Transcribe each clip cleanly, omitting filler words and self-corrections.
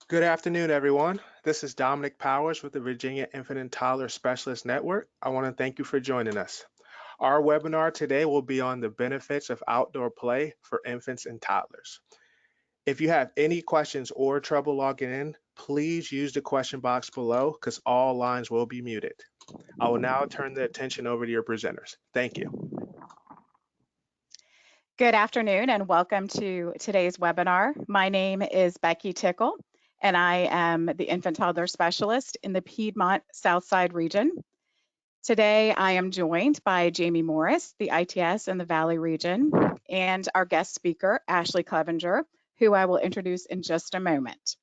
Good afternoon, everyone. This is Dominic Powers with the Virginia Infant and Toddler Specialist Network. I want to thank you for joining us. Our webinar today will be on the benefits of outdoor play for infants and toddlers. If you have any questions or trouble logging in, please use the question box below because all lines will be muted. I will now turn the attention over to your presenters. Thank you. Good afternoon and welcome to today's webinar. My name is Becky Tickle and I am the Infant Toddler Specialist in the Piedmont Southside region. Today I am joined by Jamie Morris, the ITS in the Valley region, and our guest speaker, Ashley Clevenger, who I will introduce in just a moment.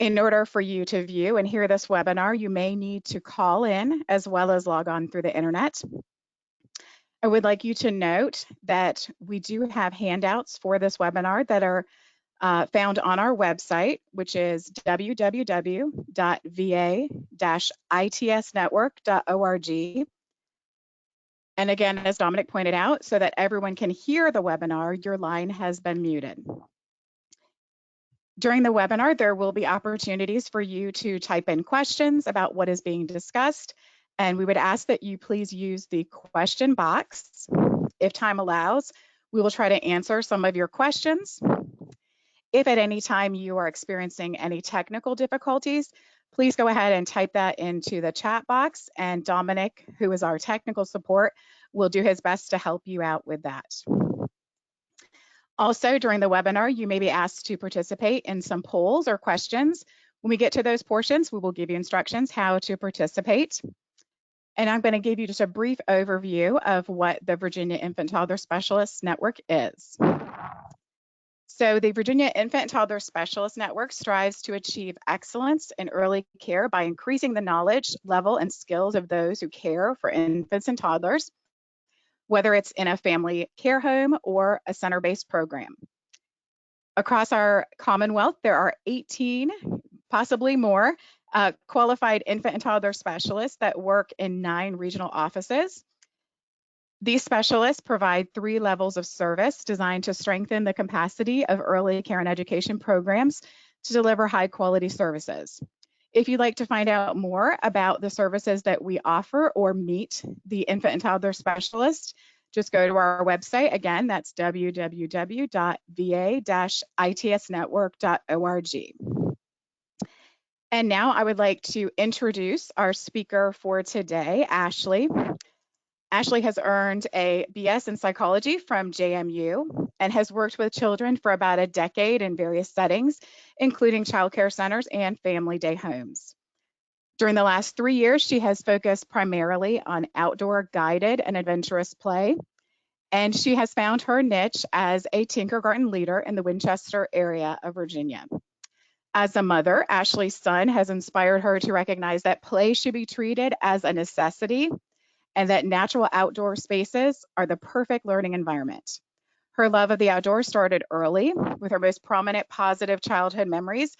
In order for you to view and hear this webinar, you may need to call in as well as log on through the internet. I would like you to note that we do have handouts for this webinar that are found on our website, which is www.va-itsnetwork.org. And again, as Dominic pointed out, so that everyone can hear the webinar, your line has been muted. During the webinar, there will be opportunities for you to type in questions about what is being discussed. And we would ask that you please use the question box. If time allows, we will try to answer some of your questions. If at any time you are experiencing any technical difficulties, please go ahead and type that into the chat box, and Dominic, who is our technical support, will do his best to help you out with that. Also, during the webinar, you may be asked to participate in some polls or questions. When we get to those portions, we will give you instructions how to participate. And I'm going to give you just a brief overview of what the Virginia Infant Toddler Specialist Network is. So the Virginia Infant Toddler Specialist Network strives to achieve excellence in early care by increasing the knowledge level and skills of those who care for infants and toddlers, whether it's in a family care home or a center-based program. Across our Commonwealth, there are 18, possibly more, qualified infant and toddler specialists that work in 9 regional offices. These specialists provide 3 levels of service designed to strengthen the capacity of early care and education programs to deliver high quality services. If you'd like to find out more about the services that we offer or meet the infant and toddler specialist, just go to our website. Again, that's www.va-itsnetwork.org. And now I would like to introduce our speaker for today, Ashley. Ashley has earned a BS in psychology from JMU and has worked with children for about a decade in various settings, including child care centers and family day homes. During the last 3 years, she has focused primarily on outdoor guided and adventurous play, and she has found her niche as a kindergarten leader in the Winchester area of Virginia. As a mother, Ashley's son has inspired her to recognize that play should be treated as a necessity and that natural outdoor spaces are the perfect learning environment. Her love of the outdoors started early, with her most prominent positive childhood memories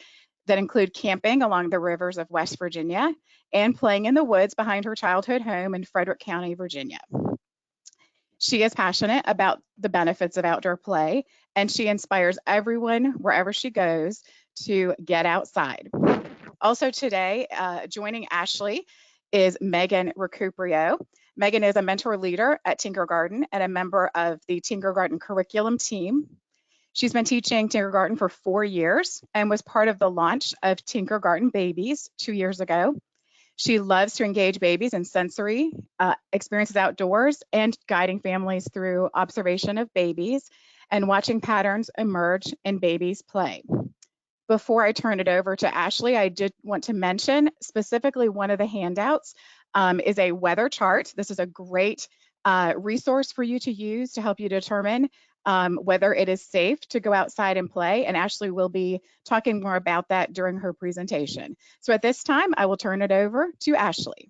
that include camping along the rivers of West Virginia and playing in the woods behind her childhood home in Frederick County, Virginia. She is passionate about the benefits of outdoor play, and she inspires everyone wherever she goes to get outside. Also today, joining Ashley is Megan Recupero. Megan is a mentor leader at Tinkergarten and a member of the Tinkergarten curriculum team. She's been teaching Tinkergarten for 4 years and was part of the launch of Tinkergarten Babies 2 years ago. She loves to engage babies in sensory experiences outdoors and guiding families through observation of babies and watching patterns emerge in babies' play. Before I turn it over to Ashley, I did want to mention specifically one of the handouts is a weather chart. This is a great resource for you to use to help you determine whether it is safe to go outside and play. And Ashley will be talking more about that during her presentation. So at this time, I will turn it over to Ashley.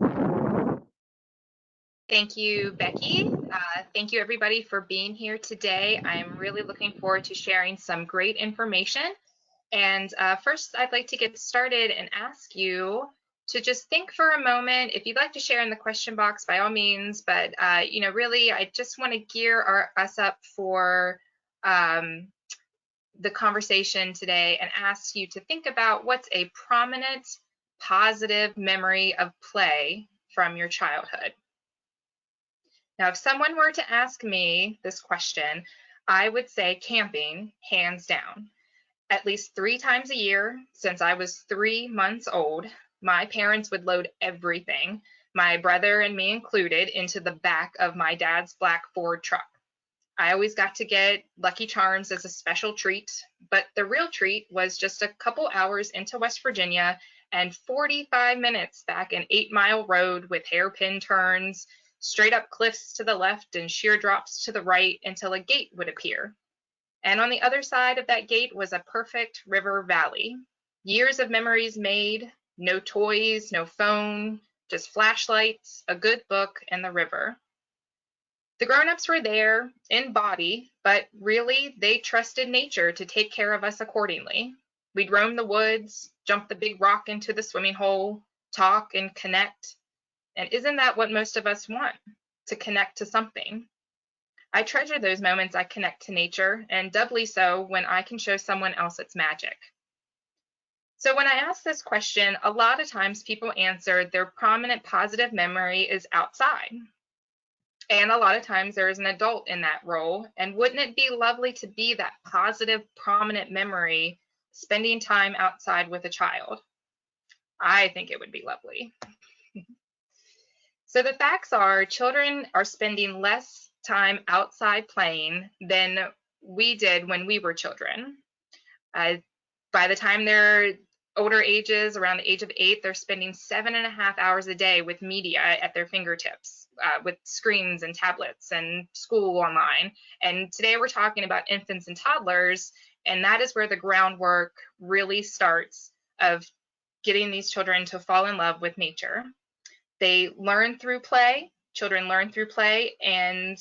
Thank you, Becky. Thank you, everybody, for being here today. I'm really looking forward to sharing some great information. And first, I'd like to get started and ask you to just think for a moment. If you'd like to share in the question box, by all means, but really, I just want to gear us up for the conversation today and ask you to think about what's a prominent, positive memory of play from your childhood. Now, if someone were to ask me this question, I would say camping, hands down. At least 3 times a year since I was 3 months old, my parents would load everything, my brother and me included, into the back of my dad's black Ford truck. I always got to get Lucky Charms as a special treat, but the real treat was just a couple hours into West Virginia and 45 minutes back an 8-mile road with hairpin turns, straight up cliffs to the left and sheer drops to the right until a gate would appear. And on the other side of that gate was a perfect river valley. Years of memories made, no toys, no phone, just flashlights, a good book, and the river. The grown-ups were there in body, but really they trusted nature to take care of us accordingly. We'd roam the woods, jump the big rock into the swimming hole, talk and connect. And isn't that what most of us want? To connect to something. I treasure those moments I connect to nature, and doubly so when I can show someone else its magic. So when I ask this question, a lot of times people answer their prominent positive memory is outside. And a lot of times there is an adult in that role. And wouldn't it be lovely to be that positive, prominent memory, spending time outside with a child? I think it would be lovely. So the facts are, children are spending less time outside playing than we did when we were children. By the time they're older ages, around the age of 8, they're spending 7.5 hours a day with media at their fingertips, with screens and tablets and school online. And today we're talking about infants and toddlers, and that is where the groundwork really starts of getting these children to fall in love with nature. They learn through play, children learn through play, and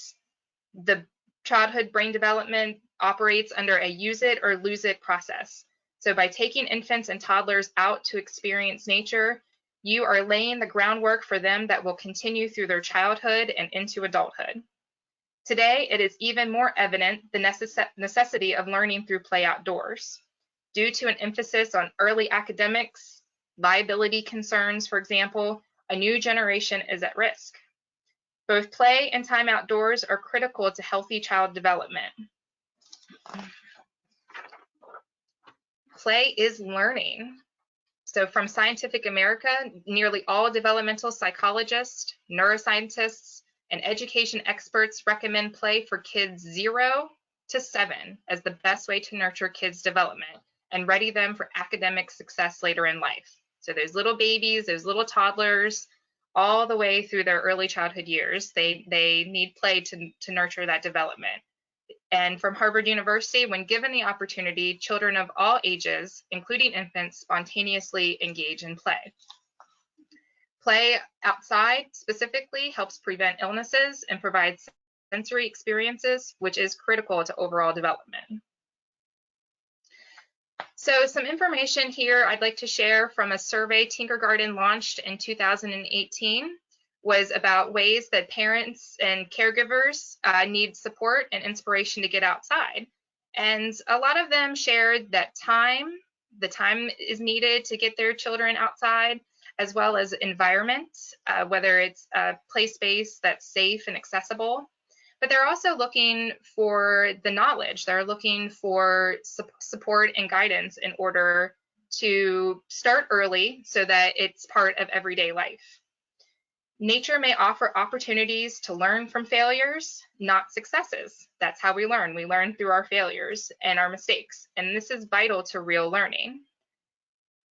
the childhood brain development operates under a use it or lose it process. So by taking infants and toddlers out to experience nature, you are laying the groundwork for them that will continue through their childhood and into adulthood. Today, it is even more evident the necessity of learning through play outdoors. Due to an emphasis on early academics, liability concerns, for example, a new generation is at risk. Both play and time outdoors are critical to healthy child development. Play is learning. So from Scientific America, nearly all developmental psychologists, neuroscientists, and education experts recommend play for kids 0 to 7 as the best way to nurture kids' development and ready them for academic success later in life. So those little babies, those little toddlers, all the way through their early childhood years, they need play to nurture that development. And from Harvard University, when given the opportunity, children of all ages, including infants, spontaneously engage in play. Play outside specifically helps prevent illnesses and provides sensory experiences, which is critical to overall development. So some information here I'd like to share from a survey Tinkergarten launched in 2018 was about ways that parents and caregivers need support and inspiration to get outside. And a lot of them shared that the time is needed to get their children outside, as well as environment, whether it's a play space that's safe and accessible. But they're also looking for the knowledge. They're looking for support and guidance in order to start early so that it's part of everyday life. Nature may offer opportunities to learn from failures, not successes. That's how we learn. We learn through our failures and our mistakes, and this is vital to real learning.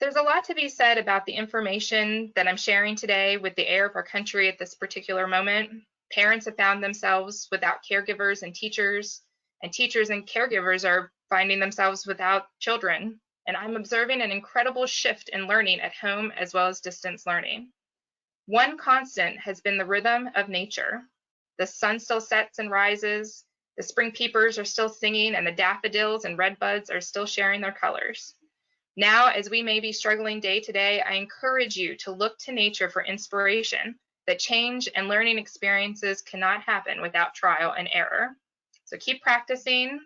There's a lot to be said about the information that I'm sharing today with the air of our country at this particular moment. Parents have found themselves without caregivers and teachers and caregivers are finding themselves without children. And I'm observing an incredible shift in learning at home as well as distance learning. One constant has been the rhythm of nature. The sun still sets and rises, the spring peepers are still singing, and the daffodils and redbuds are still sharing their colors. Now, as we may be struggling day to day, I encourage you to look to nature for inspiration, that change and learning experiences cannot happen without trial and error. So keep practicing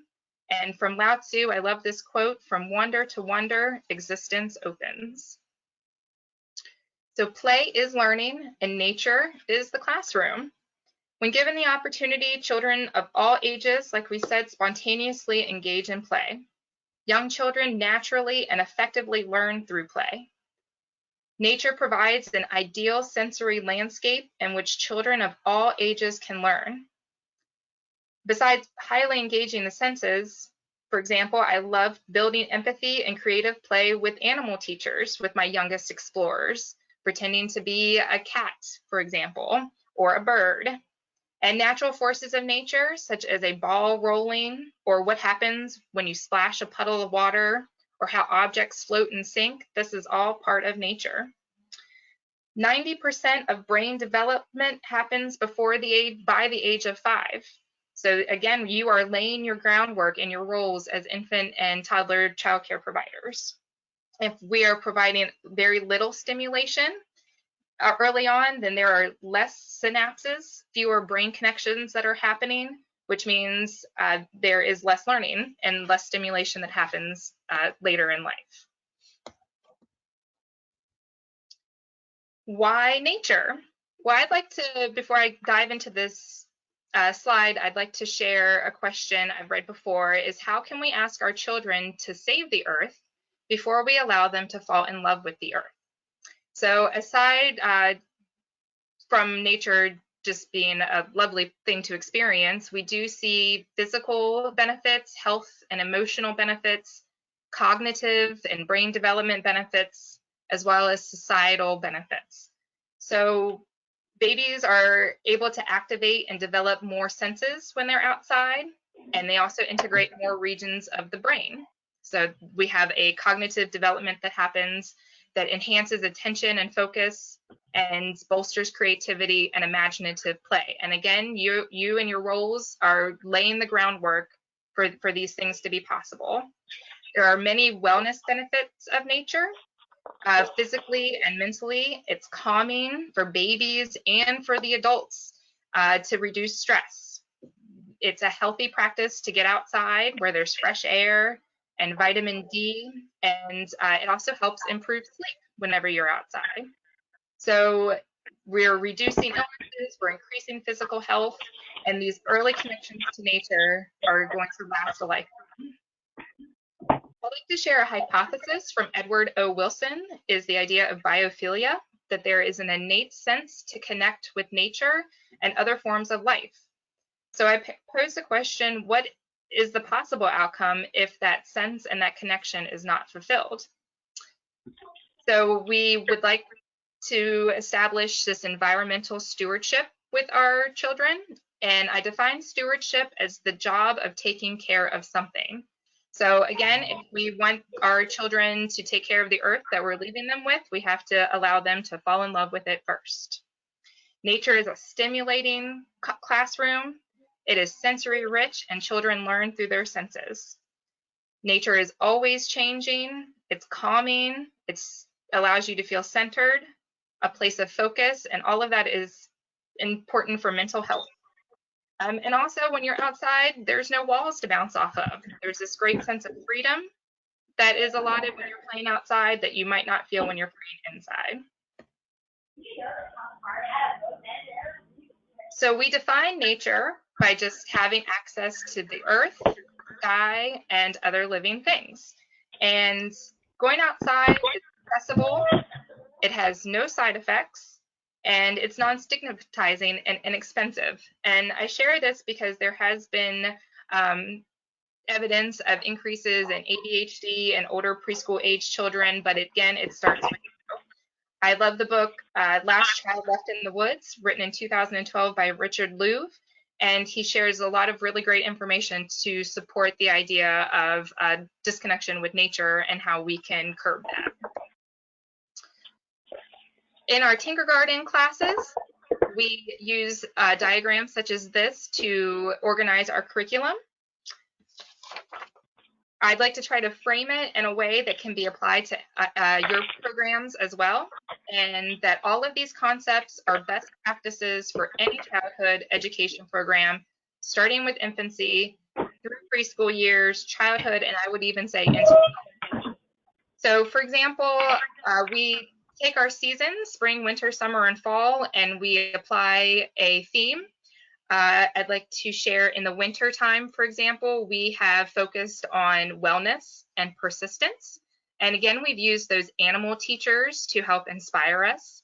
And from Lao Tzu, I love this quote, "From wonder to wonder, existence opens." So play is learning and nature is the classroom. When given the opportunity, children of all ages, like we said, spontaneously engage in play. Young children naturally and effectively learn through play. Nature provides an ideal sensory landscape in which children of all ages can learn. Besides highly engaging the senses, for example, I love building empathy and creative play with animal teachers with my youngest explorers, pretending to be a cat, for example, or a bird. And natural forces of nature, such as a ball rolling, or what happens when you splash a puddle of water, or how objects float and sink, this is all part of nature. 90% of brain development happens by the age of 5. So again, you are laying your groundwork in your roles as infant and toddler childcare providers. If we are providing very little stimulation early on, then there are less synapses, fewer brain connections that are happening, which means there is less learning and less stimulation that happens later in life. Why nature? Well, I'd like to, before I dive into this slide, I'd like to share a question I've read before, is how can we ask our children to save the earth before we allow them to fall in love with the earth? So aside from nature just being a lovely thing to experience, we do see physical benefits, health and emotional benefits, cognitive and brain development benefits, as well as societal benefits. So babies are able to activate and develop more senses when they're outside, and they also integrate more regions of the brain. So we have a cognitive development that happens that enhances attention and focus and bolsters creativity and imaginative play. And again, you and your roles are laying the groundwork for these things to be possible. There are many wellness benefits of nature. Physically and mentally, it's calming for babies and for the adults to reduce stress. It's a healthy practice to get outside where there's fresh air and vitamin D, and it also helps improve sleep whenever you're outside. So we're reducing illnesses, we're increasing physical health, and these early connections to nature are going to last a lifetime. I'd like to share a hypothesis from Edward O. Wilson, is the idea of biophilia, that there is an innate sense to connect with nature and other forms of life. So I pose the question, what is the possible outcome if that sense and that connection is not fulfilled? So we would like to establish this environmental stewardship with our children, and I define stewardship as the job of taking care of something. So again, if we want our children to take care of the earth that we're leaving them with, we have to allow them to fall in love with it first. Nature is a stimulating classroom. It is sensory rich, and children learn through their senses. Nature is always changing. It's calming. It allows you to feel centered, a place of focus, and all of that is important for mental health. And also, when you're outside, there's no walls to bounce off of. There's this great sense of freedom that is allotted when you're playing outside that you might not feel when you're playing inside. So we define nature by just having access to the earth, sky, and other living things. And going outside is accessible, it has no side effects, and it's non-stigmatizing and inexpensive. And I share this because there has been evidence of increases in ADHD and older preschool age children, but again, it starts with you. I love the book Last Child Left in the Woods, written in 2012 by Richard Louv, and he shares a lot of really great information to support the idea of disconnection with nature and how we can curb that. In our kindergarten classes, we use diagrams such as this to organize our curriculum. I'd like to try to frame it in a way that can be applied to your programs as well, and that all of these concepts are best practices for any childhood education program, starting with infancy through preschool years, childhood, and I would even say into. So for example, we take our seasons, spring, winter, summer, and fall, and we apply a theme. I'd like to share in the winter time, for example, we have focused on wellness and persistence. And again, we've used those animal teachers to help inspire us.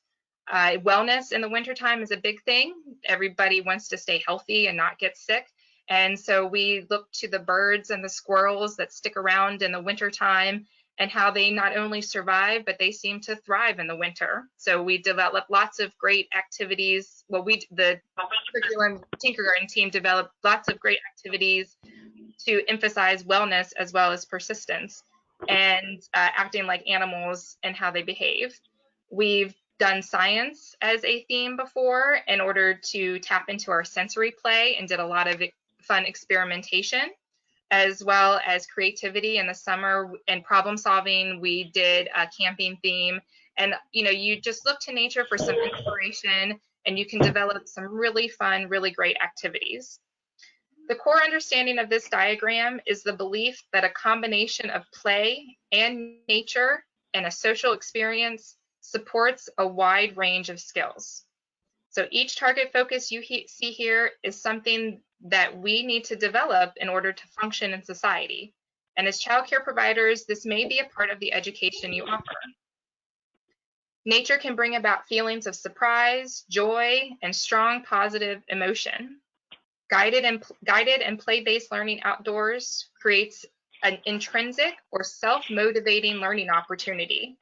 Wellness in the wintertime is a big thing. Everybody wants to stay healthy and not get sick. And so we look to the birds and the squirrels that stick around in the wintertime and how they not only survive, but they seem to thrive in the winter. So we develop lots of great activities. Well, the curriculum Tinkergarten team developed lots of great activities to emphasize wellness as well as persistence and acting like animals and how they behave. We've done science as a theme before in order to tap into our sensory play and did a lot of fun experimentation, as well as creativity in the summer and problem solving. We did a camping theme, and you just look to nature for some inspiration and you can develop some really fun, really great activities. The core understanding of this diagram is the belief that a combination of play and nature and a social experience supports a wide range of skills. So each target focus you see here is something that we need to develop in order to function in society. And as childcare providers, this may be a part of the education you offer. Nature can bring about feelings of surprise, joy, and strong positive emotion. Guided and play-based learning outdoors creates an intrinsic or self-motivating learning opportunity.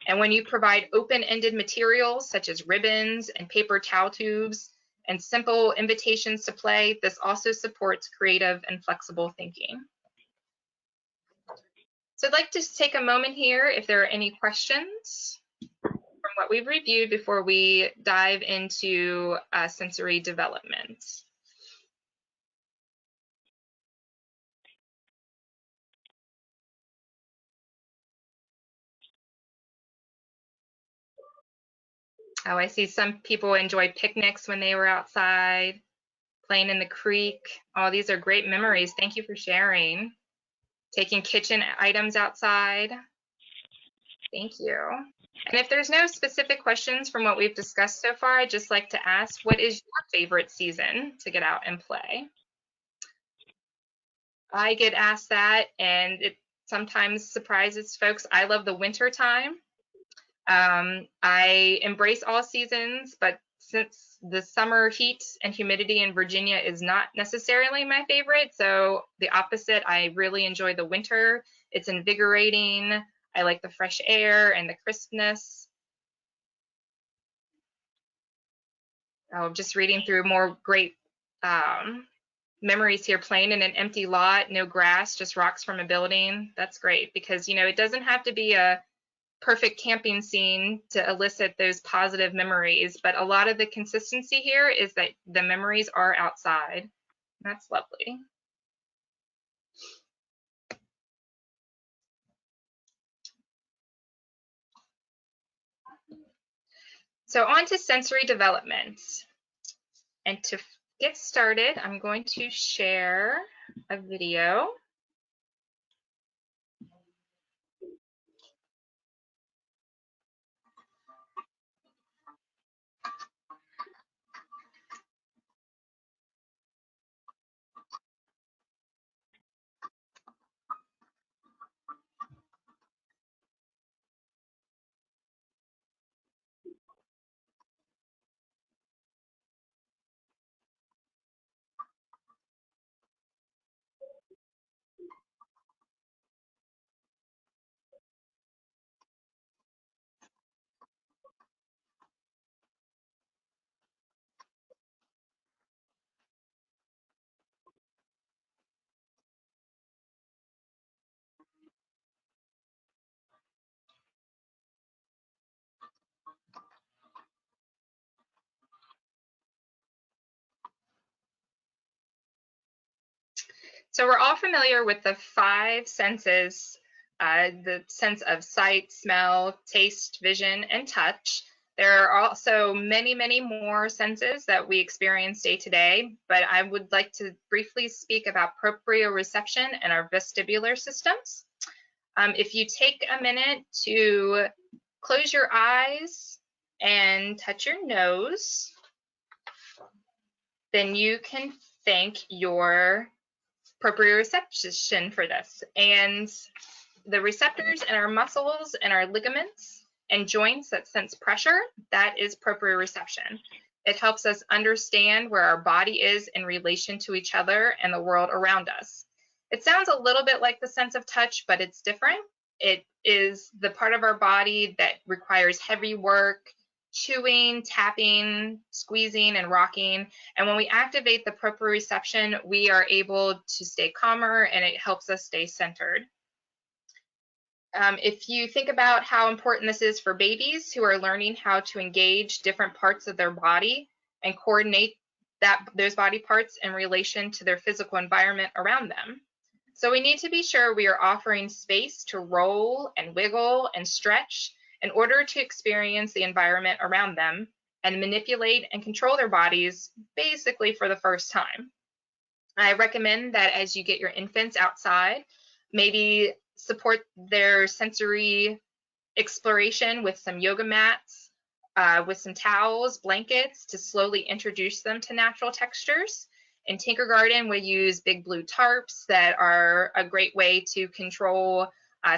And when you provide open-ended materials such as ribbons and paper towel tubes and simple invitations to play, this also supports creative and flexible thinking. So I'd like to take a moment here if there are any questions from what we've reviewed before we dive into sensory development. Oh, I see some people enjoyed picnics when they were outside, playing in the creek. Oh, these are great memories. Thank you for sharing. Taking kitchen items outside. Thank you. And if there's no specific questions from what we've discussed so far, I'd just like to ask, what is your favorite season to get out and play? I get asked that, and it sometimes surprises folks. I love the winter time. I embrace all seasons, but since the summer heat and humidity in Virginia is not necessarily my favorite, so the opposite, I really enjoy the winter. It's invigorating. I like the fresh air and the crispness. Oh, just reading through more great memories here, playing in an empty lot, no grass, just rocks from a building. That's great because, it doesn't have to be a perfect camping scene to elicit those positive memories, but a lot of the consistency here is that the memories are outside. That's lovely. So on to sensory development. And to get started, I'm going to share a video. So we're all familiar with the 5 senses, the sense of sight, smell, taste, vision, and touch. There are also many, many more senses that we experience day to day, but I would like to briefly speak about proprioception and our vestibular systems. If you take a minute to close your eyes and touch your nose, then you can thank your proprioception for this. And the receptors in our muscles and our ligaments and joints that sense pressure, that is proprioception. It helps us understand where our body is in relation to each other and the world around us. It sounds a little bit like the sense of touch, but it's different. It is the part of our body that requires heavy work, chewing, tapping, squeezing, and rocking. And when we activate the proprioception, we are able to stay calmer, and it helps us stay centered. If you think about how important this is for babies who are learning how to engage different parts of their body and coordinate those body parts in relation to their physical environment around them. So we need to be sure we are offering space to roll and wiggle and stretch in order to experience the environment around them and manipulate and control their bodies basically for the first time. I recommend that as you get your infants outside, maybe support their sensory exploration with some yoga mats, with some towels, blankets to slowly introduce them to natural textures. In Tinkergarten, we use big blue tarps that are a great way to control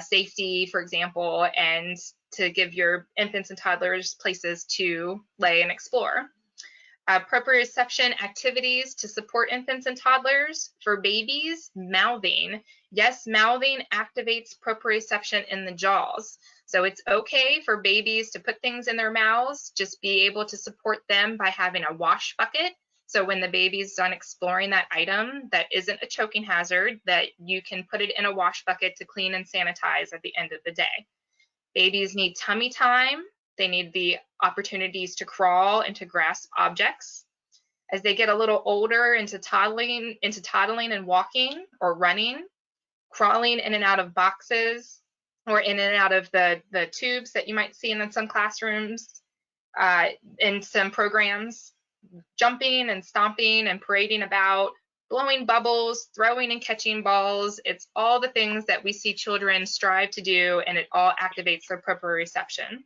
safety, for example, and to give your infants and toddlers places to lay and explore. Proprioception activities to support infants and toddlers. For babies, mouthing. Yes, mouthing activates proprioception in the jaws. So it's okay for babies to put things in their mouths, just be able to support them by having a wash bucket. So when the baby's done exploring that item that isn't a choking hazard, that you can put it in a wash bucket to clean and sanitize at the end of the day. Babies need tummy time. They need the opportunities to crawl and to grasp objects. As they get a little older into toddling and walking or running, crawling in and out of boxes or in and out of the tubes that you might see in some classrooms, in some programs, jumping and stomping and parading about, blowing bubbles, throwing and catching balls. It's all the things that we see children strive to do, and it all activates their proprioception.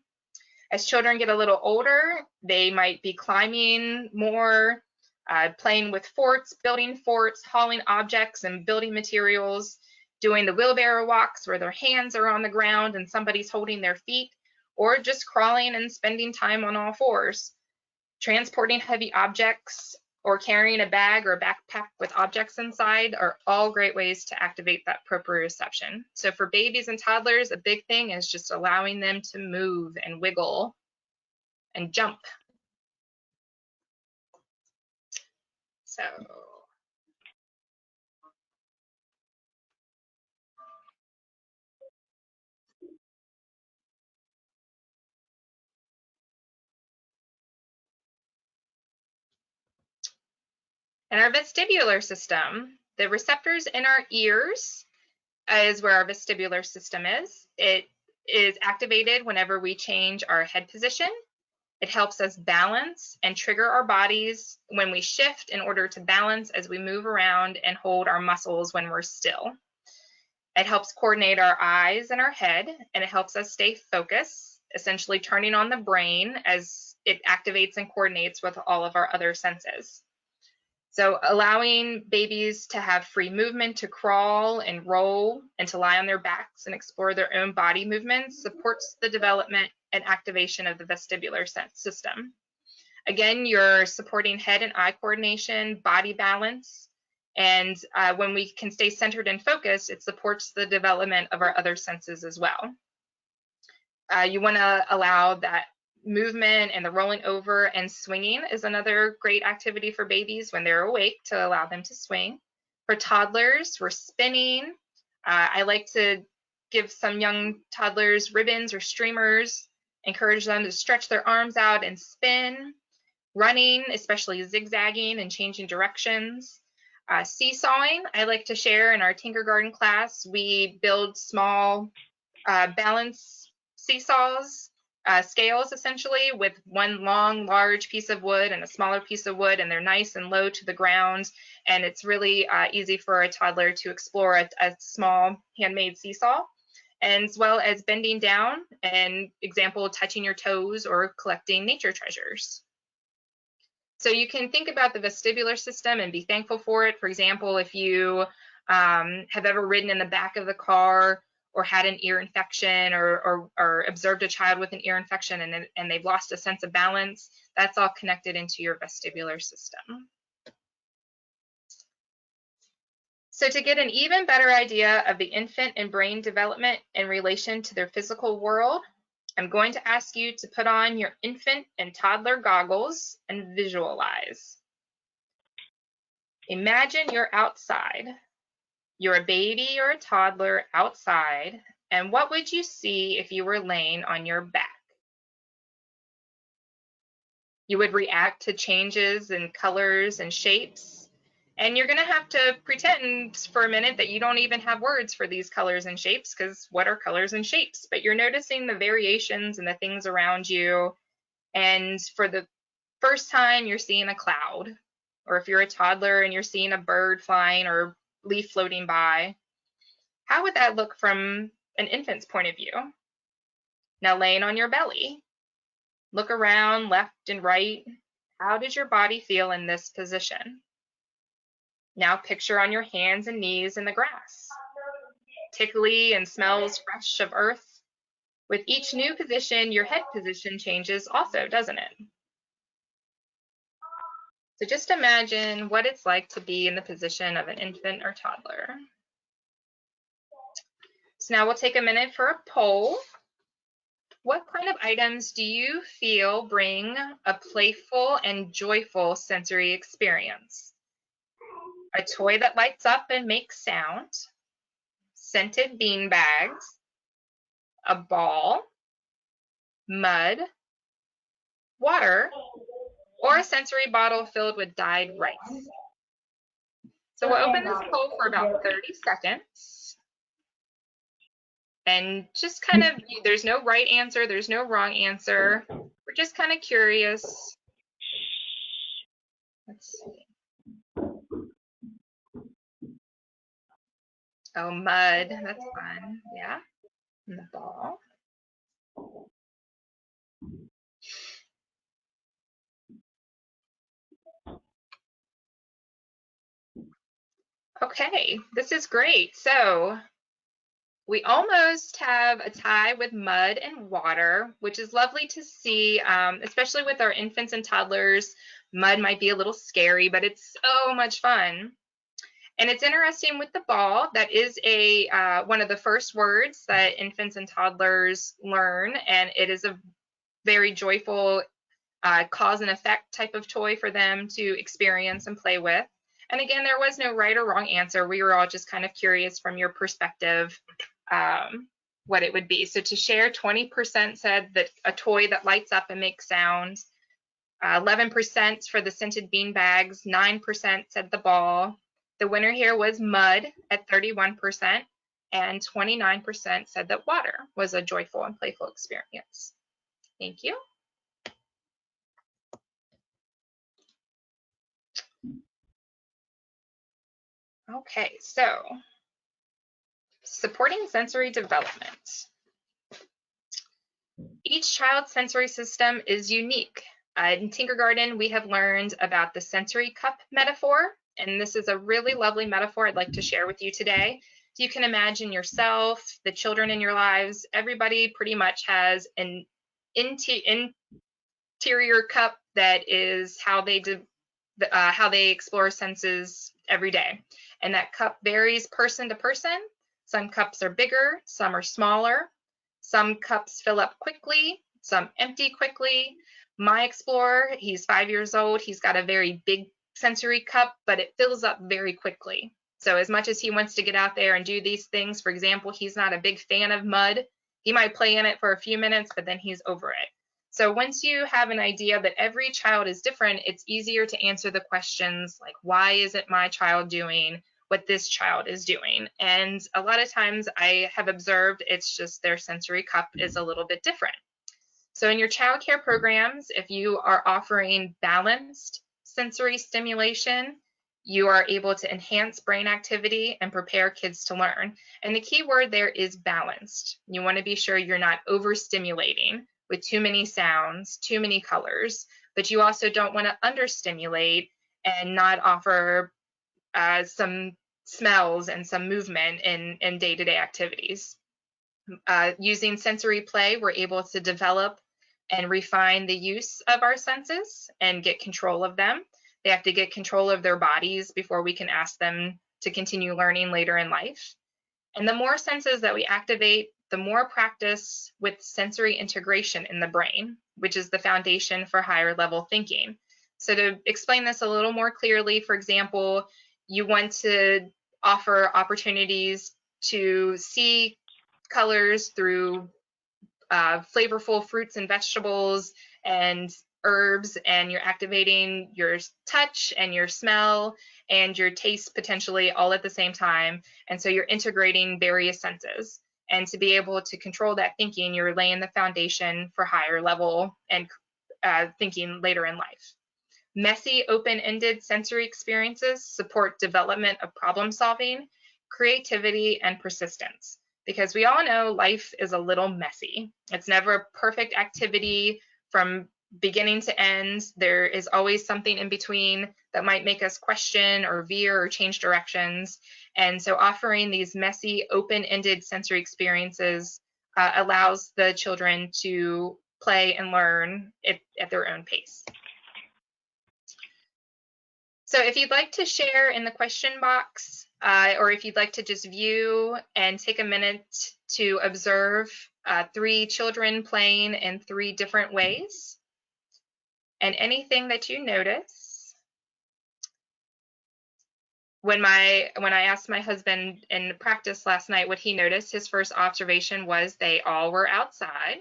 As children get a little older, they might be climbing more, playing with forts, hauling objects and building materials, doing the wheelbarrow walks where their hands are on the ground and somebody's holding their feet, or just crawling and spending time on all fours. Transporting heavy objects or carrying a bag or a backpack with objects inside are all great ways to activate that proprioception. So for babies and toddlers, a big thing is just allowing them to move and wiggle and jump. So in our vestibular system, the receptors in our ears is where our vestibular system is. It is activated whenever we change our head position. It helps us balance and trigger our bodies when we shift in order to balance as we move around and hold our muscles when we're still. It helps coordinate our eyes and our head, and it helps us stay focused, essentially turning on the brain as it activates and coordinates with all of our other senses. So allowing babies to have free movement to crawl and roll and to lie on their backs and explore their own body movements supports the development and activation of the vestibular system. Again, you're supporting head and eye coordination, body balance, and when we can stay centered and focused, it supports the development of our other senses as well. You want to allow that movement, and the rolling over and swinging is another great activity for babies when they're awake to allow them to swing. For toddlers, we're spinning. I like to give some young toddlers ribbons or streamers, encourage them to stretch their arms out and spin. Running, especially zigzagging and changing directions. Seesawing, I like to share in our Tinkergarten class. We build small balance seesaws scales essentially, with one long, large piece of wood and a smaller piece of wood, and they're nice and low to the ground. And it's really easy for a toddler to explore a small handmade seesaw, and as well as bending down and, example, touching your toes or collecting nature treasures. So you can think about the vestibular system and be thankful for it. For example, if you have ever ridden in the back of the car, or had an ear infection, or observed a child with an ear infection and they've lost a sense of balance, that's all connected into your vestibular system. So to get an even better idea of the infant and brain development in relation to their physical world, I'm going to ask you to put on your infant and toddler goggles and visualize. Imagine you're outside. You're a baby or a toddler outside, and what would you see if you were laying on your back? You would react to changes in colors and shapes, and you're going to have to pretend for a minute that you don't even have words for these colors and shapes, because what are colors and shapes? But you're noticing the variations and the things around you, and for the first time you're seeing a cloud, or if you're a toddler and you're seeing a bird flying or leaf floating by. How would that look from an infant's point of view? Now, laying on your belly, look around left and right. How does your body feel in this position? Now picture on your hands and knees in the grass. Tickly and smells fresh of earth. With each new position, your head position changes also, doesn't it? So just imagine what it's like to be in the position of an infant or toddler. So now we'll take a minute for a poll. What kind of items do you feel bring a playful and joyful sensory experience? A toy that lights up and makes sound, scented bean bags, a ball, mud, water, or a sensory bottle filled with dyed rice. So we'll open this poll for about 30 seconds. And just kind of, there's no right answer, there's no wrong answer. We're just kind of curious. Let's see. Oh, mud, that's fun, yeah. And the ball. Okay, this is great. So we almost have a tie with mud and water, which is lovely to see, especially with our infants and toddlers. Mud might be a little scary, but it's so much fun. And it's interesting with the ball, that is one of the first words that infants and toddlers learn, and it is a very joyful cause and effect type of toy for them to experience and play with. And again, there was no right or wrong answer. We were all just kind of curious from your perspective what it would be. So to share, 20% said that a toy that lights up and makes sounds, 11% for the scented bean bags, 9% said the ball. The winner here was mud at 31%, and 29% said that water was a joyful and playful experience. Thank you. Okay, so supporting sensory development. Each child's sensory system is unique. In kindergarten, we have learned about the sensory cup metaphor, and this is a really lovely metaphor I'd like to share with you today. So you can imagine yourself, the children in your lives, everybody pretty much has an interior cup that is how they explore senses every day. And that cup varies person to person. Some cups are bigger, some are smaller. Some cups fill up quickly, some empty quickly. My Explorer, he's 5 years old. He's got a very big sensory cup, but it fills up very quickly. So as much as he wants to get out there and do these things, for example, he's not a big fan of mud. He might play in it for a few minutes, but then he's over it. So once you have an idea that every child is different, it's easier to answer the questions like, why isn't my child doing what this child is doing? And a lot of times I have observed it's just their sensory cup is a little bit different. So in your child care programs, if you are offering balanced sensory stimulation, you are able to enhance brain activity and prepare kids to learn. And the key word there is balanced. You want to be sure you're not overstimulating with too many sounds, too many colors, but you also don't want to understimulate and not offer some smells and some movement in day-to-day activities. Using sensory play, we're able to develop and refine the use of our senses and get control of them. They have to get control of their bodies before we can ask them to continue learning later in life. And the more senses that we activate, the more practice with sensory integration in the brain, which is the foundation for higher level thinking. So to explain this a little more clearly, for example, you want to offer opportunities to see colors through flavorful fruits and vegetables and herbs, and you're activating your touch and your smell and your taste potentially all at the same time. And so you're integrating various senses. And to be able to control that thinking, you're laying the foundation for higher level and thinking later in life. Messy, open-ended sensory experiences support development of problem solving, creativity, and persistence. Because we all know life is a little messy. It's never a perfect activity from beginning to end. There is always something in between that might make us question or veer or change directions. And so offering these messy, open-ended sensory experiences allows the children to play and learn at their own pace. So if you'd like to share in the question box, or if you'd like to just view and take a minute to observe 3 children playing in 3 different ways, and anything that you notice. When I asked my husband in practice last night what he noticed, his first observation was they all were outside.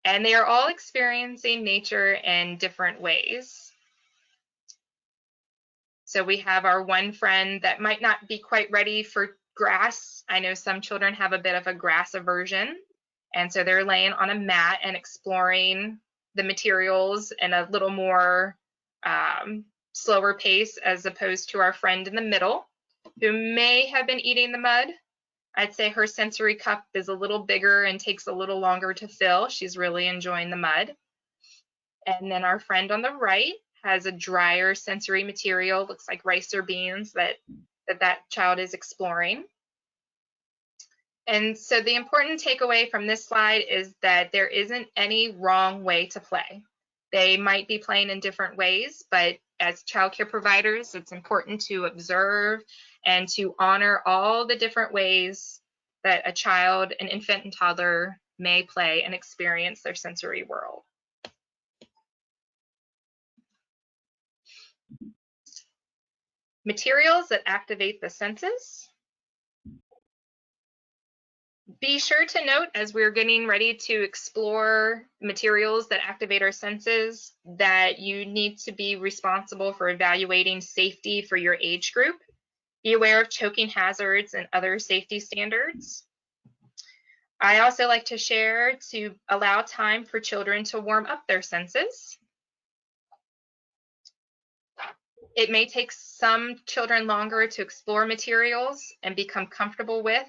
And they are all experiencing nature in different ways. So we have our one friend that might not be quite ready for grass. I know some children have a bit of a grass aversion, and so they're laying on a mat and exploring the materials in a little more slower pace, as opposed to our friend in the middle, who may have been eating the mud. I'd say her sensory cup is a little bigger and takes a little longer to fill. She's really enjoying the mud. And then our friend on the right has a drier sensory material, looks like rice or beans, that child is exploring. And so the important takeaway from this slide is that there isn't any wrong way to play. They might be playing in different ways, but as childcare providers, it's important to observe and to honor all the different ways that a child, an infant and toddler, may play and experience their sensory world. Materials that activate the senses. Be sure to note, as we're getting ready to explore materials that activate our senses, that you need to be responsible for evaluating safety for your age group. Be aware of choking hazards and other safety standards. I also like to share to allow time for children to warm up their senses. It may take some children longer to explore materials and become comfortable with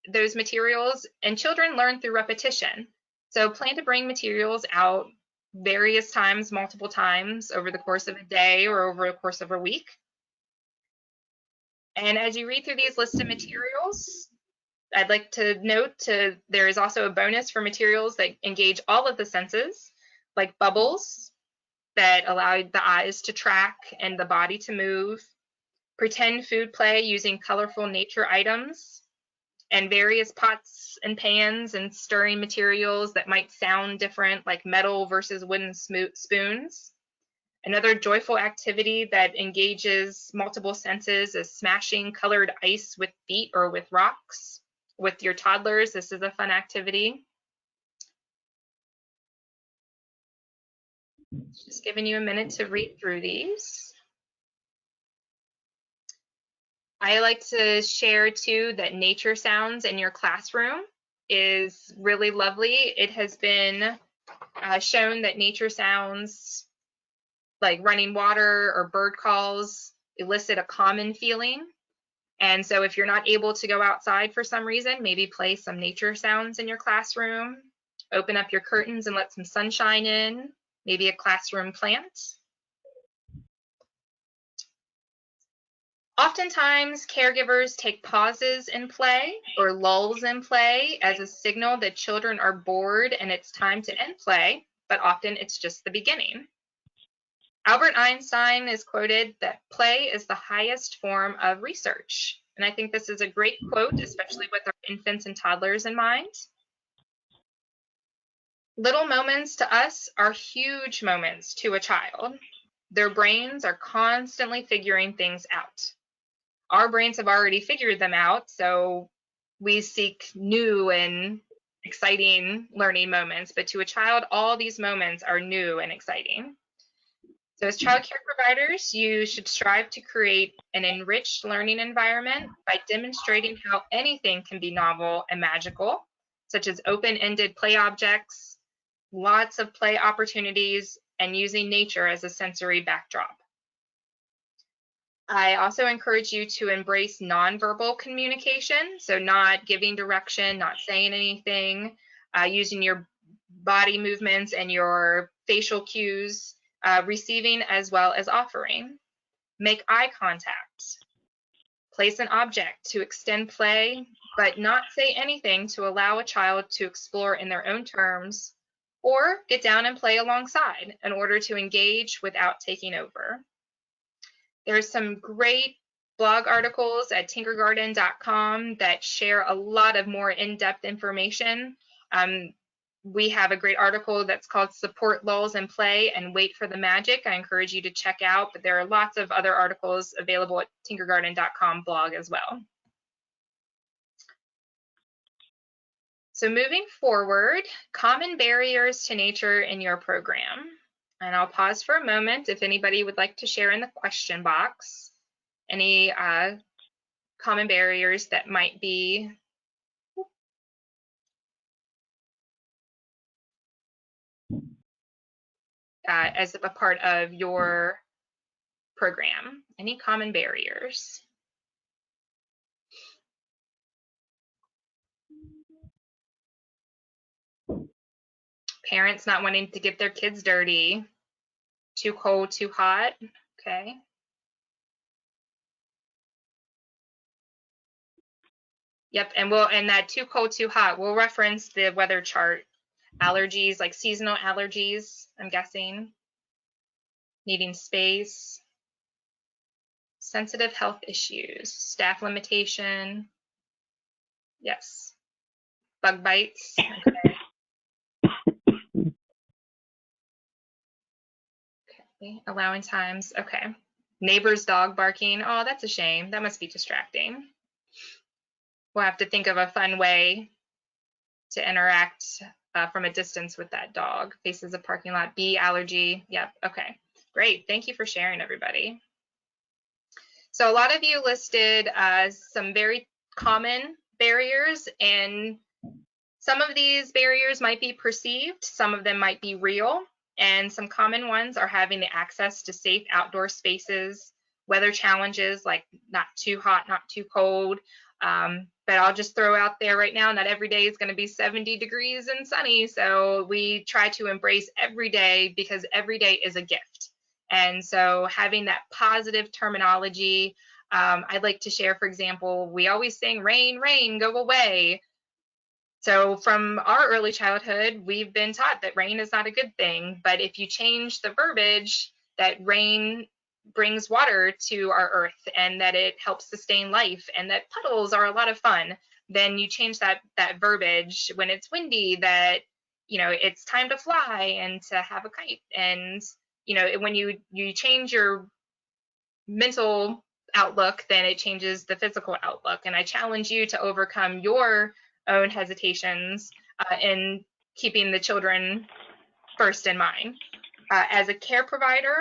those materials, and children learn through repetition. So plan to bring materials out various times, multiple times over the course of a day or over the course of a week. And as you read through these listed materials, I'd like to note there is also a bonus for materials that engage all of the senses, like bubbles that allow the eyes to track and the body to move, pretend food play using colorful nature items, and various pots and pans and stirring materials that might sound different, like metal versus wooden spoons. Another joyful activity that engages multiple senses is smashing colored ice with feet or with rocks. With your toddlers, this is a fun activity. Just giving you a minute to read through these. I like to share too that nature sounds in your classroom is really lovely. It has been shown that nature sounds like running water or bird calls elicit a common feeling. And so if you're not able to go outside for some reason, maybe play some nature sounds in your classroom, open up your curtains and let some sunshine in, maybe a classroom plant. Oftentimes, caregivers take pauses in play or lulls in play as a signal that children are bored and it's time to end play, but often it's just the beginning. Albert Einstein is quoted that play is the highest form of research. And I think this is a great quote, especially with our infants and toddlers in mind. Little moments to us are huge moments to a child. Their brains are constantly figuring things out. Our brains have already figured them out, so we seek new and exciting learning moments. But to a child, all these moments are new and exciting. So as child care providers, you should strive to create an enriched learning environment by demonstrating how anything can be novel and magical, such as open-ended play objects, lots of play opportunities, and using nature as a sensory backdrop. I also encourage you to embrace nonverbal communication, so not giving direction, not saying anything, using your body movements and your facial cues, receiving as well as offering. Make eye contact. Place an object to extend play, but not say anything to allow a child to explore in their own terms, or get down and play alongside in order to engage without taking over. There's some great blog articles at tinkergarten.com that share a lot of more in-depth information. We have a great article that's called Support Lulls in Play and Wait for the Magic. I encourage you to check out, but there are lots of other articles available at tinkergarten.com blog as well. So moving forward, common barriers to nature in your program. And I'll pause for a moment if anybody would like to share in the question box any common barriers that might be as a part of your program. Any common barriers? Parents not wanting to get their kids dirty. Too cold, too hot. Okay. Yep, and that too cold, too hot, we'll reference the weather chart. Allergies, like seasonal allergies, I'm guessing. Needing space. Sensitive health issues. Staff limitation. Yes. Bug bites. Okay. Okay. Allowing times. Okay. Neighbor's dog barking. Oh, that's a shame. That must be distracting. We'll have to think of a fun way to interact from a distance with that dog. Faces a parking lot. Bee allergy. Yep. Okay. Great. Thank you for sharing, everybody. So a lot of you listed some very common barriers, and some of these barriers might be perceived, some of them might be real, and some common ones are having the access to safe outdoor spaces, weather challenges like not too hot, not too cold. But I'll just throw out there right now, not every day is going to be 70 degrees and sunny. So we try to embrace every day because every day is a gift. And so having that positive terminology, I'd like to share, for example, we always sing rain, rain, go away. So from our early childhood, we've been taught that rain is not a good thing. But if you change the verbiage, that rain brings water to our earth and that it helps sustain life and that puddles are a lot of fun, then you change that verbiage when it's windy, that, you know, it's time to fly and to have a kite. And, you know, when you change your mental outlook, then it changes the physical outlook. And I challenge you to overcome your own hesitations in keeping the children first in mind. As a care provider,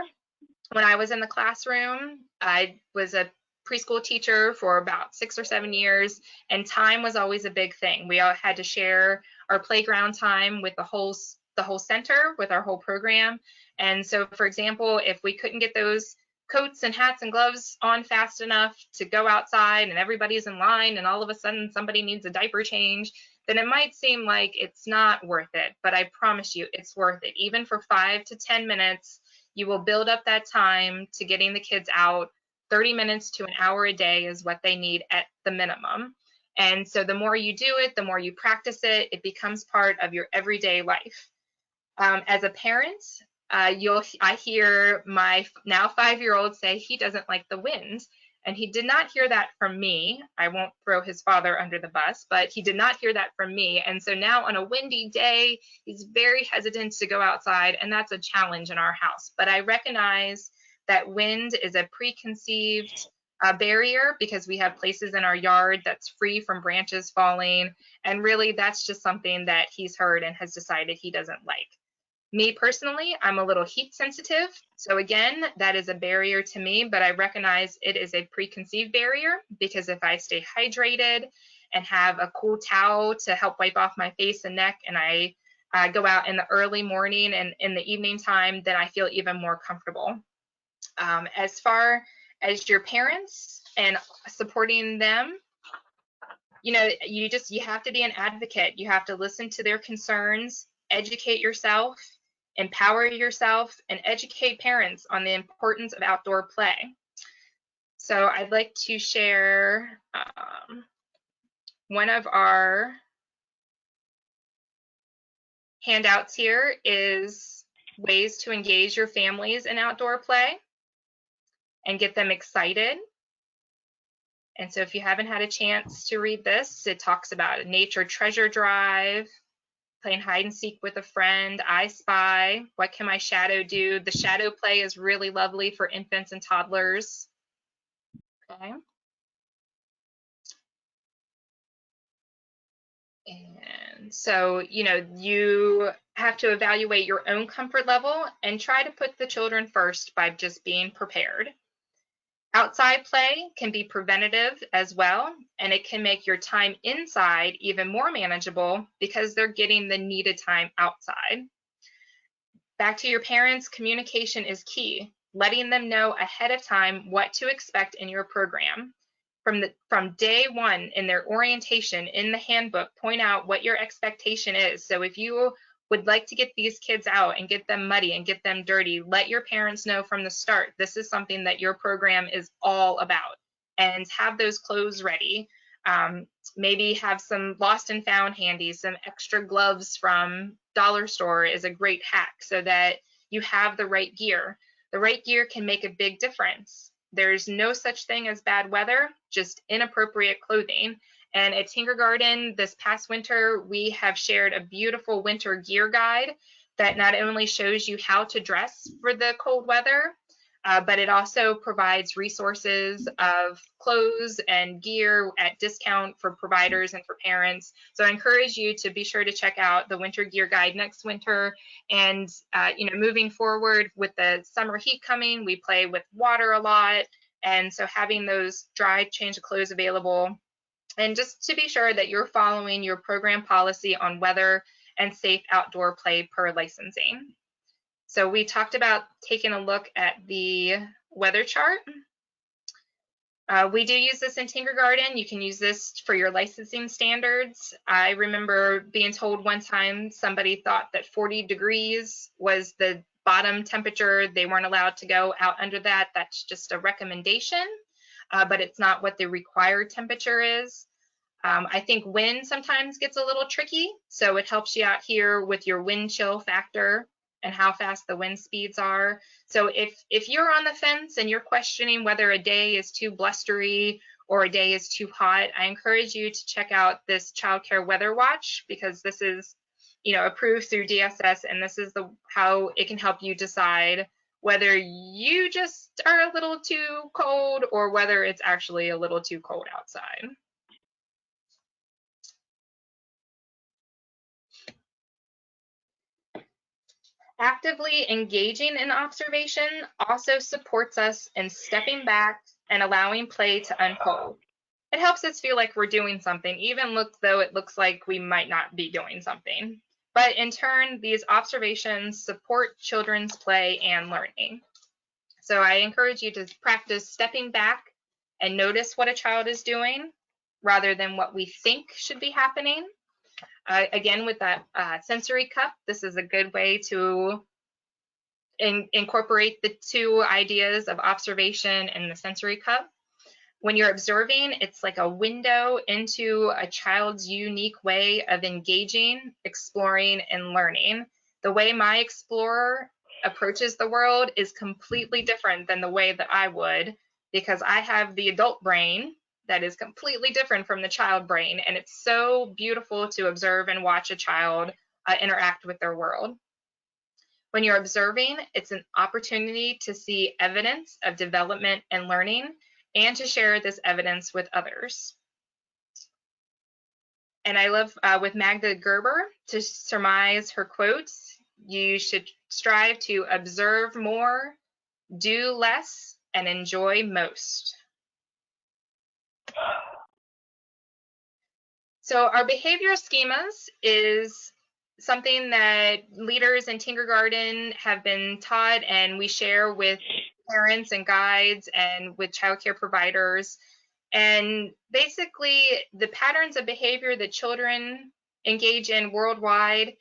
when I was in the classroom, I was a preschool teacher for about 6 or 7 years, and time was always a big thing. We all had to share our playground time with the whole center, with our whole program. And so, for example, if we couldn't get those coats and hats and gloves on fast enough to go outside and everybody's in line and all of a sudden somebody needs a diaper change, then it might seem like it's not worth it. But I promise you, it's worth it. Even for 5 to 10 minutes, you will build up that time to getting the kids out. 30 minutes to an hour a day is what they need at the minimum. And so the more you do it, the more you practice it, it becomes part of your everyday life. As a parent, I hear my now 5-year-old say he doesn't like the wind, and he did not hear that from me. I won't throw his father under the bus, but he did not hear that from me. And so now on a windy day, he's very hesitant to go outside, and that's a challenge in our house. But I recognize that wind is a preconceived barrier because we have places in our yard that's free from branches falling. And really, that's just something that he's heard and has decided he doesn't like. Me personally, I'm a little heat sensitive. So again, that is a barrier to me, but I recognize it is a preconceived barrier because if I stay hydrated and have a cool towel to help wipe off my face and neck, and I go out in the early morning and in the evening time, then I feel even more comfortable. As far as your parents and supporting them, you know, you have to be an advocate. You have to listen to their concerns, educate yourself, empower yourself, and educate parents on the importance of outdoor play. So I'd like to share one of our handouts here is ways to engage your families in outdoor play and get them excited. And so if you haven't had a chance to read this, it talks about a nature treasure drive, playing hide and seek with a friend, I Spy, what can my shadow do? The shadow play is really lovely for infants and toddlers. Okay. And so, you know, you have to evaluate your own comfort level and try to put the children first by just being prepared. Outside play can be preventative as well, and it can make your time inside even more manageable because they're getting the needed time outside. Back to your parents, communication is key, letting them know ahead of time what to expect in your program. From day one in their orientation in the handbook, point out what your expectation is. So if you would like to get these kids out and get them muddy and get them dirty, let your parents know from the start, this is something that your program is all about, and have those clothes ready. Maybe have some lost and found handy, some extra gloves from dollar store is a great hack so that you have the right gear. The right gear can make a big difference. There's no such thing as bad weather, just inappropriate clothing. And at Tinkergarten this past winter, we have shared a beautiful winter gear guide that not only shows you how to dress for the cold weather, but it also provides resources of clothes and gear at discount for providers and for parents. So I encourage you to be sure to check out the winter gear guide next winter. And you know, moving forward with the summer heat coming, we play with water a lot. And so having those dry change of clothes available, and just to be sure that you're following your program policy on weather and safe outdoor play per licensing. So we talked about taking a look at the weather chart. We do use this in Tinkergarten. You can use this for your licensing standards. I remember being told one time somebody thought that 40 degrees was the bottom temperature. They weren't allowed to go out under that. That's just a recommendation, but it's not what the required temperature is. I think wind sometimes gets a little tricky, so it helps you out here with your wind chill factor and how fast the wind speeds are. So if you're on the fence and you're questioning whether a day is too blustery or a day is too hot, I encourage you to check out this Childcare Weather Watch, because this is, you know, approved through DSS, and this is how it can help you decide whether you just are a little too cold or whether it's actually a little too cold outside. Actively engaging in observation also supports us in stepping back and allowing play to unfold. It helps us feel like we're doing something, even though it looks like we might not be doing something. But in turn, these observations support children's play and learning. So I encourage you to practice stepping back and notice what a child is doing rather than what we think should be happening. Again, with that sensory cup, this is a good way to incorporate the two ideas of observation and the sensory cup. When you're observing, it's like a window into a child's unique way of engaging, exploring, and learning. The way my explorer approaches the world is completely different than the way that I would, because I have the adult brain that is completely different from the child brain, and it's so beautiful to observe and watch a child interact with their world. When you're observing, it's an opportunity to see evidence of development and learning, and to share this evidence with others. And I love with Magda Gerber to surmise her quotes, you should strive to observe more, do less, and enjoy most. So our behavioral schemas is something that leaders in kindergarten have been taught, and we share with parents and guides and with childcare providers. And basically, the patterns of behavior that children engage in worldwide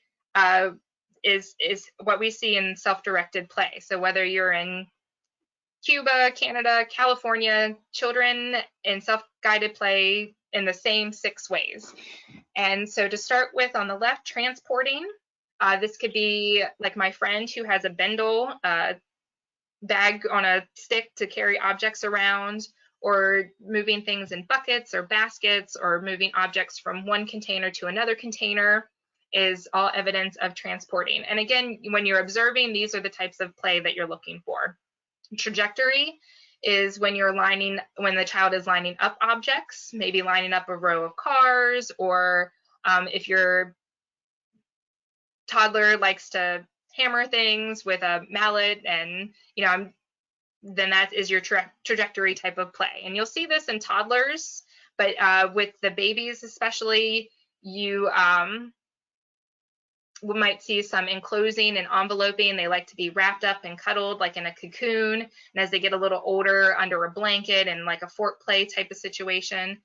is what we see in self-directed play. So whether you're in Cuba, Canada, California, children in self-guided play in the same 6 ways. And so to start with, on the left, transporting. This could be like my friend who has a bendel bag on a stick to carry objects around, or moving things in buckets or baskets, or moving objects from one container to another container is all evidence of transporting. And again, when you're observing, these are the types of play that you're looking for. Trajectory is when the child is lining up objects, maybe lining up a row of cars, or if your toddler likes to hammer things with a mallet, and then that is your trajectory type of play. And you'll see this in toddlers, but with the babies especially, you we might see some enclosing and enveloping. They like to be wrapped up and cuddled like in a cocoon. And as they get a little older, under a blanket and like a fort play type of situation.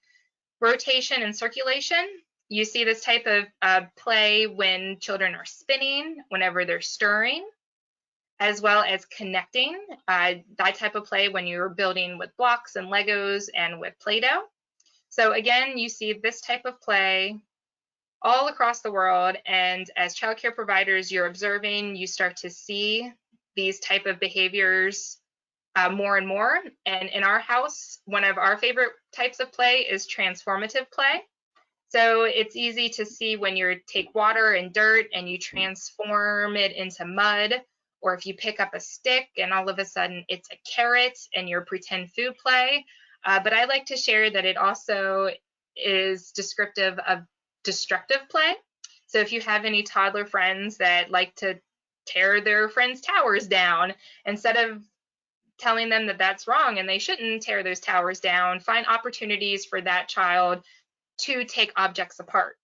Rotation and circulation. You see this type of play when children are spinning, whenever they're stirring, as well as connecting. That type of play when you're building with blocks and Legos and with Play-Doh. So again, you see this type of play all across the world, and as childcare providers, you're observing, you start to see these type of behaviors more and more. And in our house, one of our favorite types of play is transformative play. So it's easy to see when you take water and dirt and you transform it into mud, or if you pick up a stick and all of a sudden it's a carrot and your pretend food play. But I like to share that it also is descriptive of destructive play. So if you have any toddler friends that like to tear their friends' towers down, instead of telling them that that's wrong and they shouldn't tear those towers down, find opportunities for that child to take objects apart.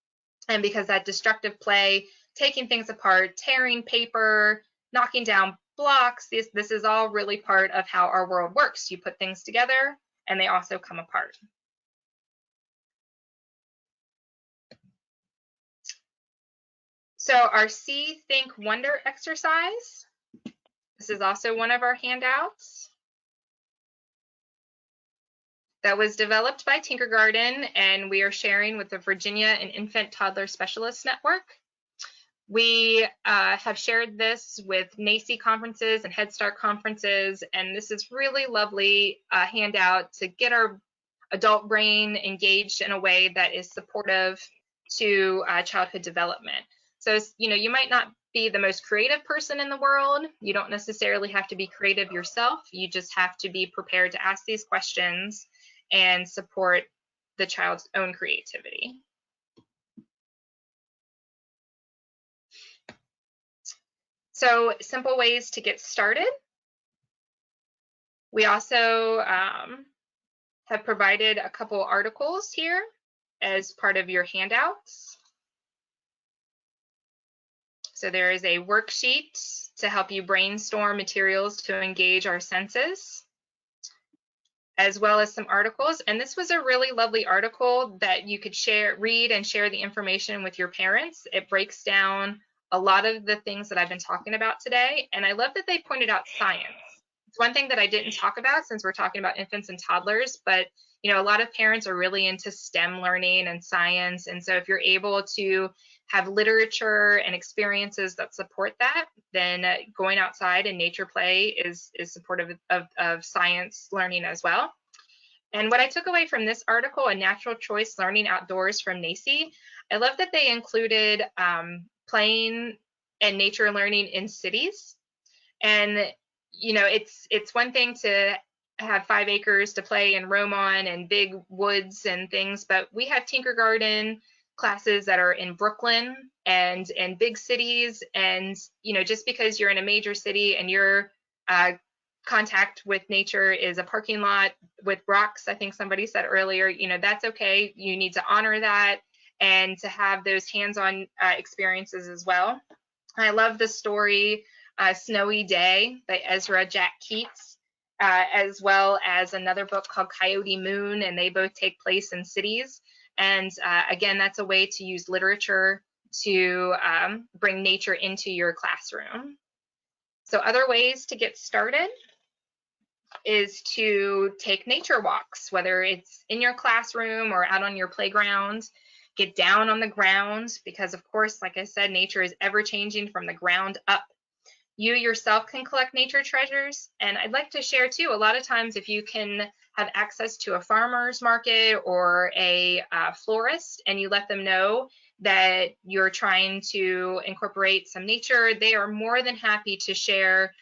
And because that destructive play, taking things apart, tearing paper, knocking down blocks, this is all really part of how our world works. You put things together and they also come apart. So our See, Think, Wonder exercise. This is also one of our handouts that was developed by Tinkergarten, and we are sharing with the Virginia and Infant Toddler Specialist Network. We have shared this with NACE conferences and Head Start conferences, and this is really lovely handout to get our adult brain engaged in a way that is supportive to childhood development. So, you might not be the most creative person in the world. You don't necessarily have to be creative yourself. You just have to be prepared to ask these questions and support the child's own creativity. So, simple ways to get started. We also have provided a couple articles here as part of your handouts. So there is a worksheet to help you brainstorm materials to engage our senses, as well as some articles. And this was a really lovely article that you could read and share the information with your parents. It breaks down a lot of the things that I've been talking about today. And I love that they pointed out science. It's one thing that I didn't talk about since we're talking about infants and toddlers, but you know, a lot of parents are really into STEM learning and science. And so if you're able to have literature and experiences that support that, then going outside and nature play is supportive of science learning as well. And what I took away from this article, A Natural Choice Learning Outdoors from NACCE, I love that they included playing and nature learning in cities. And you know, it's one thing to have 5 acres to play and roam on and big woods and things, but we have Tinkergarten classes that are in Brooklyn and big cities. And you know, just because you're in a major city and your contact with nature is a parking lot with rocks, I think somebody said earlier, you know, that's okay. You need to honor that and to have those hands-on experiences as well. I love the story Snowy Day by Ezra Jack Keats, as well as another book called Coyote Moon, and they both take place in cities. And again, that's a way to use literature to bring nature into your classroom. So other ways to get started is to take nature walks, whether it's in your classroom or out on your playground. Get down on the ground because, of course, like I said, nature is ever changing from the ground up. You yourself can collect nature treasures. And I'd like to share too, a lot of times if you can have access to a farmer's market or a florist and you let them know that you're trying to incorporate some nature, they are more than happy to share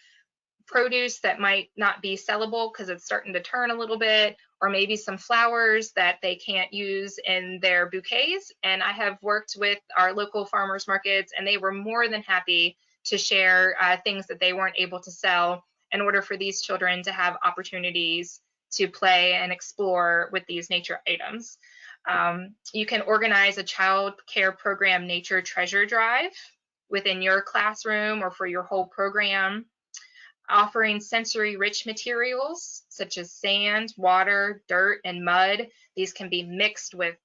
produce that might not be sellable because it's starting to turn a little bit, or maybe some flowers that they can't use in their bouquets. And I have worked with our local farmers markets and they were more than happy to share things that they weren't able to sell in order for these children to have opportunities to play and explore with these nature items. You can organize a child care program nature treasure drive within your classroom or for your whole program, offering sensory rich materials such as sand, water, dirt, and mud. These can be mixed with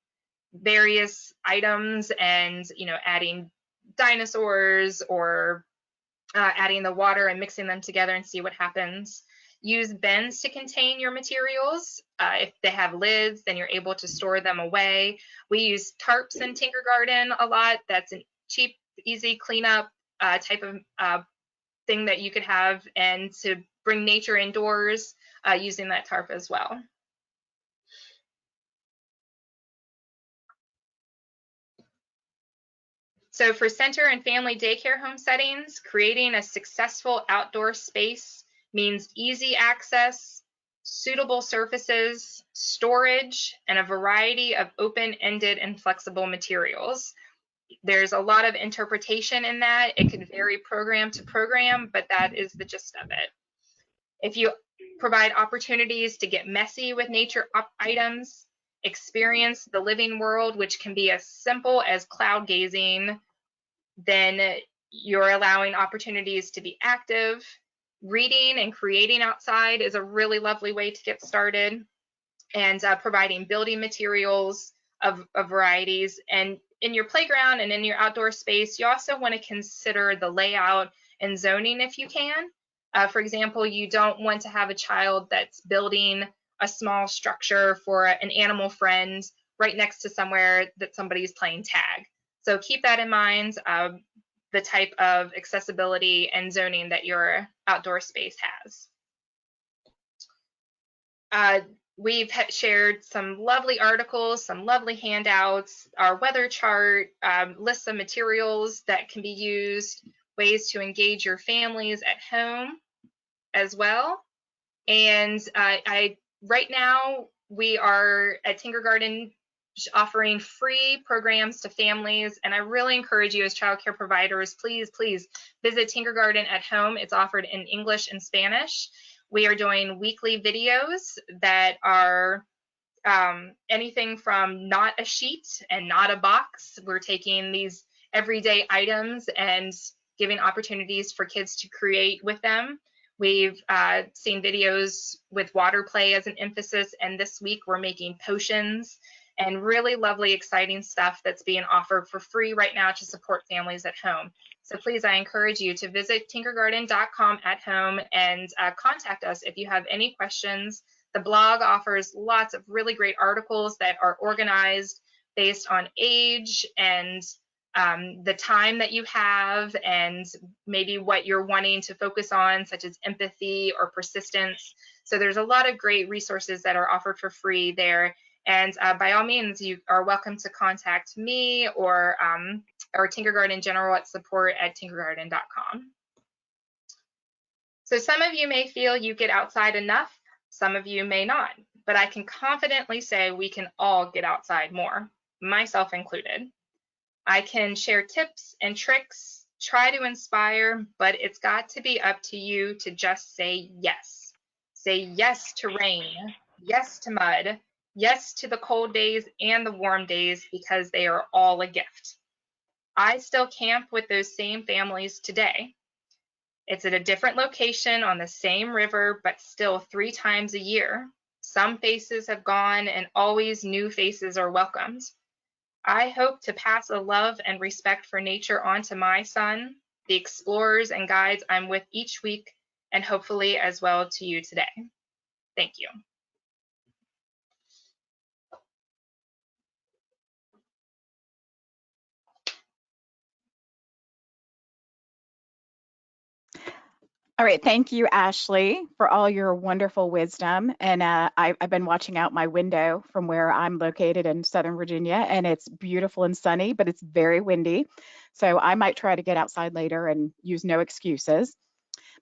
various items and, you know, adding dinosaurs or adding the water and mixing them together and see what happens. Use bins to contain your materials. If they have lids, then you're able to store them away. We use tarps in Tinkergarten a lot. That's a cheap, easy cleanup type of thing that you could have, and to bring nature indoors using that tarp as well. So for center and family daycare home settings, creating a successful outdoor space means easy access, suitable surfaces, storage, and a variety of open-ended and flexible materials. There's a lot of interpretation in that. It can vary program to program, but that is the gist of it. If you provide opportunities to get messy with nature items, experience the living world, which can be as simple as cloud gazing, then you're allowing opportunities to be active. Reading and creating outside is a really lovely way to get started, and providing building materials of varieties. And in your playground and in your outdoor space, you also want to consider the layout and zoning if you can. For example, you don't want to have a child that's building a small structure for an animal friend right next to somewhere that somebody's playing tag. So keep that in mind, the type of accessibility and zoning that your outdoor space has. We've shared some lovely articles, some lovely handouts, our weather chart, lists of materials that can be used, ways to engage your families at home as well. And right now we are at Tinkergarten offering free programs to families, and I really encourage you as child care providers, please visit Tinkergarten at home. It's offered in English and Spanish. We are doing weekly videos that are anything from not a sheet and not a box. We're taking these everyday items and giving opportunities for kids to create with them. We've seen videos with water play as an emphasis, and this week we're making potions and really lovely, exciting stuff that's being offered for free right now to support families at home. So please, I encourage you to visit tinkergarden.com at home and contact us if you have any questions. The blog offers lots of really great articles that are organized based on age and the time that you have and maybe what you're wanting to focus on, such as empathy or persistence. So there's a lot of great resources that are offered for free there. And by all means, you are welcome to contact me or Tinkergarten in general at support@tinkergarten.com. So some of you may feel you get outside enough, some of you may not, but I can confidently say we can all get outside more, myself included. I can share tips and tricks, try to inspire, but it's got to be up to you to just say yes. Say yes to rain, yes to mud, yes to the cold days and the warm days, because they are all a gift. I still camp with those same families today. It's at a different location on the same river, but still 3 times a year. Some faces have gone and always new faces are welcomed. I hope to pass a love and respect for nature on to my son, the explorers and guides I'm with each week, and hopefully as well to you today. Thank you. All right, thank you, Ashley, for all your wonderful wisdom. And I've been watching out my window from where I'm located in Southern Virginia, and it's beautiful and sunny, but it's very windy. So I might try to get outside later and use no excuses.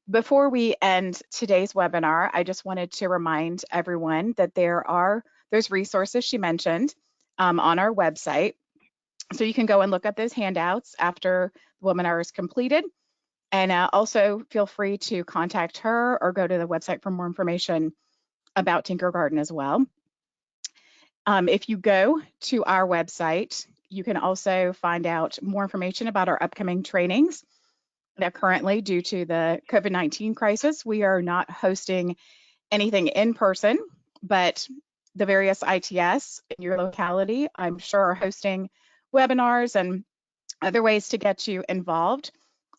Before we end today's webinar, I just wanted to remind everyone that there are those resources she mentioned on our website. So you can go and look at those handouts after the webinar is completed. And also feel free to contact her or go to the website for more information about Tinkergarten as well. If you go to our website, you can also find out more information about our upcoming trainings. Now, currently, due to the COVID-19 crisis, we are not hosting anything in person, but the various ITS in your locality, I'm sure, are hosting webinars and other ways to get you involved.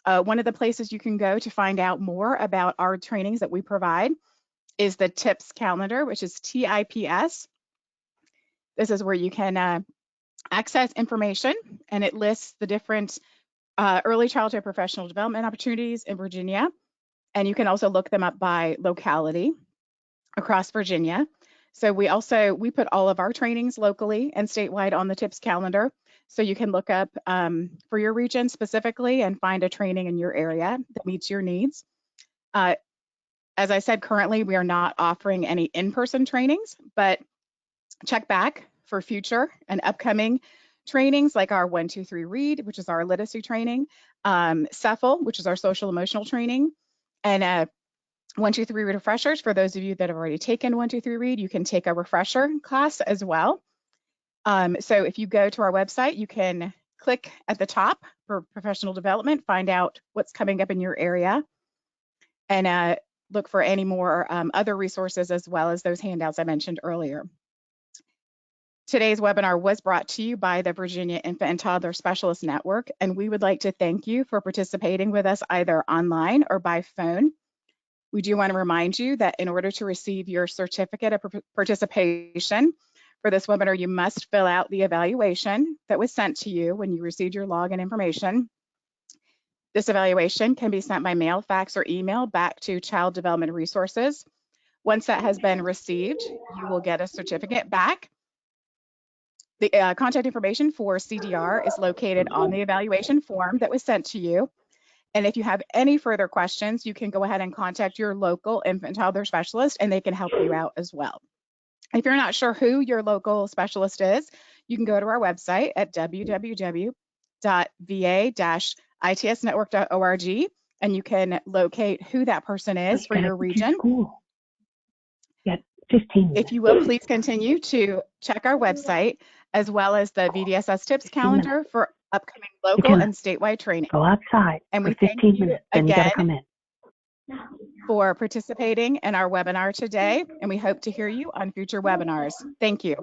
One of the places you can go to find out more about our trainings that we provide is the TIPS calendar, which is TIPS. This is where you can access information, and it lists the different early childhood professional development opportunities in Virginia. And you can also look them up by locality across Virginia. So we put all of our trainings locally and statewide on the TIPS calendar. So you can look up for your region specifically and find a training in your area that meets your needs. As I said, currently we are not offering any in-person trainings, but check back for future and upcoming trainings like our 1, 2, 3 Read, which is our literacy training, CEFL, which is our social emotional training, and 1, 2, 3 Read refreshers. For those of you that have already taken 1, 2, 3 Read, you can take a refresher class as well. So if you go to our website, you can click at the top for professional development, find out what's coming up in your area, and look for any more other resources as well as those handouts I mentioned earlier. Today's webinar was brought to you by the Virginia Infant and Toddler Specialist Network, and we would like to thank you for participating with us either online or by phone. We do want to remind you that in order to receive your certificate of participation for this webinar, you must fill out the evaluation that was sent to you when you received your login information. This evaluation can be sent by mail, fax, or email back to Child Development Resources. Once that has been received, you will get a certificate back. The contact information for CDR is located on the evaluation form that was sent to you. And if you have any further questions, you can go ahead and contact your local infant and toddler specialist, and they can help you out as well. If you're not sure who your local specialist is, you can go to our website at www.va-itsnetwork.org, and you can locate who that person is for your region. Cool. Yes. 15 minutes. If you will, please continue to check our website as well as the VDSS tips 15 calendar minutes. for upcoming local McKenna, and statewide training. go outside And for we thank 15 you minutes. Then you got to again come in. for participating in our webinar today, and we hope to hear you on future webinars. Thank you.